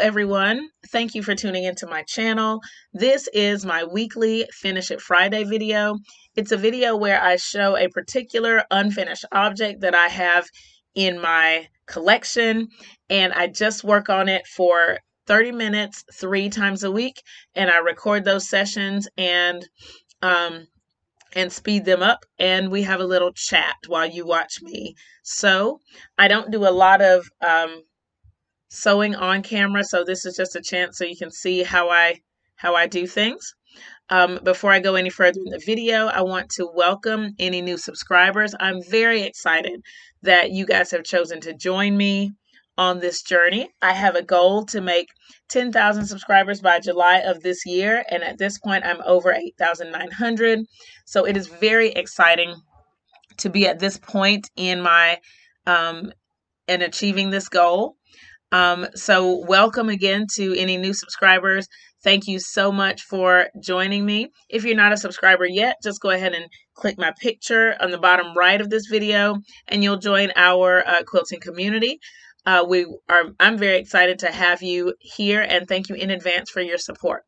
everyone. Thank you for tuning into my channel. This is my weekly Finish It Friday video. It's a video where I show a particular unfinished object that I have in my collection, and I just work on it for 30 minutes 3 times a week, and I record those sessions and speed them up, and we have a little chat while you watch me. So I don't do a lot of sewing on camera, so this is just a chance so you can see how I do things. Before I go any further in the video, I want to welcome any new subscribers. I'm very excited that you guys have chosen to join me on this journey. I have a goal to make 10,000 subscribers by July of this year, and at this point I'm over 8,900. So it is very exciting to be at this point in my in achieving this goal. So welcome again to any new subscribers. Thank you so much for joining me. If you're not a subscriber yet, just go ahead and click my picture on the bottom right of this video, and you'll join our quilting community. I'm very excited to have you here, and thank you in advance for your support.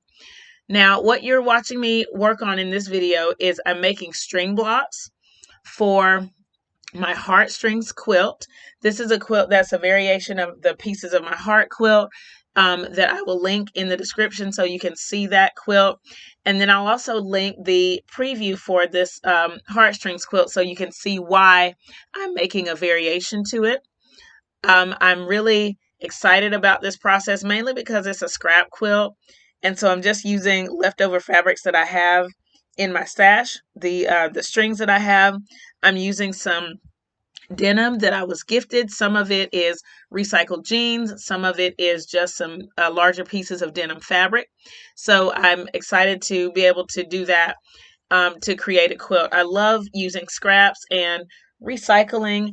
Now, what you're watching me work on in this video is I'm making string blocks for my Heartstrings quilt. This is a quilt that's a variation of the pieces of my heart quilt that I will link in the description so you can see that quilt. And then I'll also link the preview for this Heartstrings quilt so you can see why I'm making a variation to it. I'm really excited about this process, mainly because it's a scrap quilt. And so I'm just using leftover fabrics that I have in my stash. The strings that I have, I'm using some denim that I was gifted. Some of it is recycled jeans. Some of it is just some larger pieces of denim fabric. So I'm excited to be able to do that to create a quilt. I love using scraps and recycling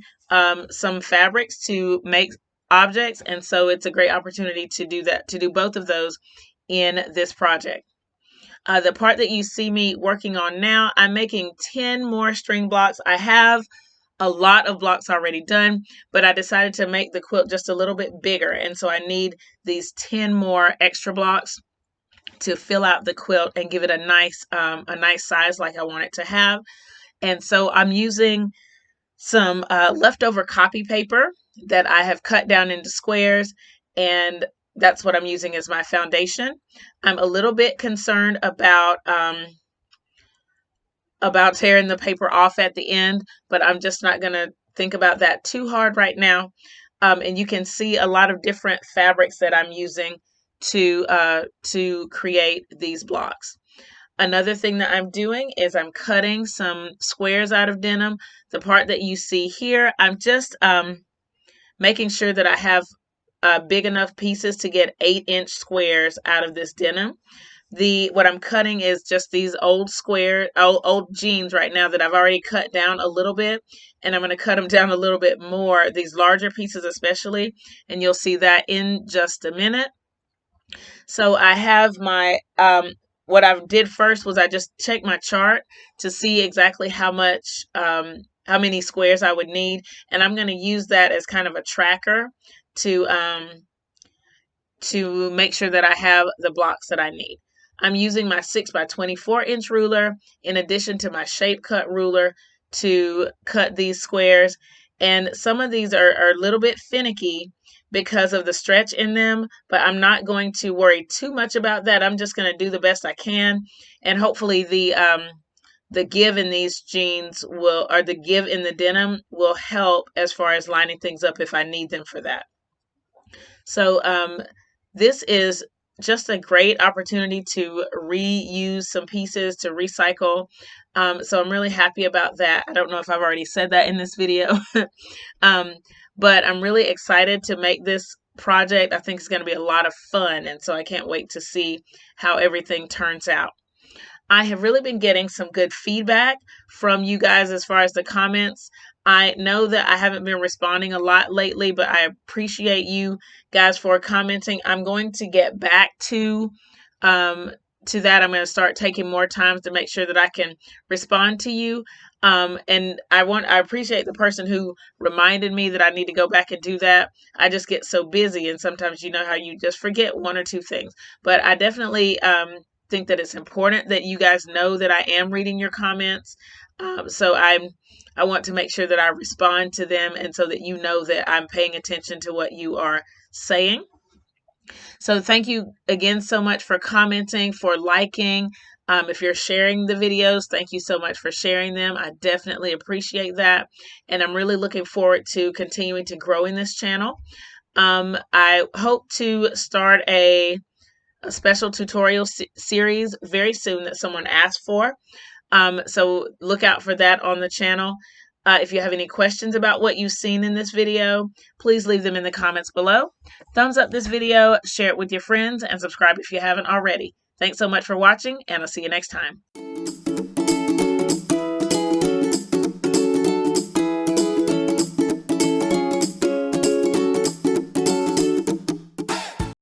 some fabrics to make objects. And so it's a great opportunity to do that, to do both of those in this project. The part that you see me working on now, I'm making 10 more string blocks. I have a lot of blocks already done, but I decided to make the quilt just a little bit bigger. And so I need these 10 more extra blocks to fill out the quilt and give it a nice size like I want it to have. And so I'm using some leftover copy paper that I have cut down into squares, and that's what I'm using as my foundation. I'm a little bit concerned about tearing the paper off at the end, but I'm just not going to think about that too hard right now. And you can see a lot of different fabrics that I'm using to create these blocks. Another thing that I'm doing is I'm cutting some squares out of denim. The part that you see here, I'm just making sure that I have big enough pieces to get 8-inch squares out of this denim. What I'm cutting is just these old jeans right now that I've already cut down a little bit, and I'm going to cut them down a little bit more, these larger pieces especially, and you'll see that in just a minute. So I have my what I did first was I just checked my chart to see exactly how many squares I would need, and I'm going to use that as kind of a tracker to make sure that I have the blocks that I need. I'm using my 6x24-inch ruler in addition to my shape cut ruler to cut these squares, and some of these are a little bit finicky because of the stretch in them, but I'm not going to worry too much about that. I'm just going to do the best I can, and hopefully the give in these jeans the give in the denim will help as far as lining things up if I need them for that. So this is just a great opportunity to reuse some pieces, to recycle. So I'm really happy about that. I don't know if I've already said that in this video. But I'm really excited to make this project. I think it's going to be a lot of fun, and so I can't wait to see how everything turns out. I have really been getting some good feedback from you guys as far as the comments. I know that I haven't been responding a lot lately, but I appreciate you guys for commenting. I'm going to get back to that. I'm going to start taking more time to make sure that I can respond to you. And I appreciate the person who reminded me that I need to go back and do that. I just get so busy, and sometimes you know how you just forget one or two things. But I definitely think that it's important that you guys know that I am reading your comments. So I want to make sure that I respond to them, and so that you know that I'm paying attention to what you are saying. So thank you again so much for commenting, for liking. If you're sharing the videos, thank you so much for sharing them. I definitely appreciate that. And I'm really looking forward to continuing to grow in this channel. I hope to start a special tutorial series very soon that someone asked for. So look out for that on the channel. If you have any questions about what you've seen in this video, please leave them in the comments below. Thumbs up this video, share it with your friends, and subscribe if you haven't already. Thanks so much for watching, and I'll see you next time.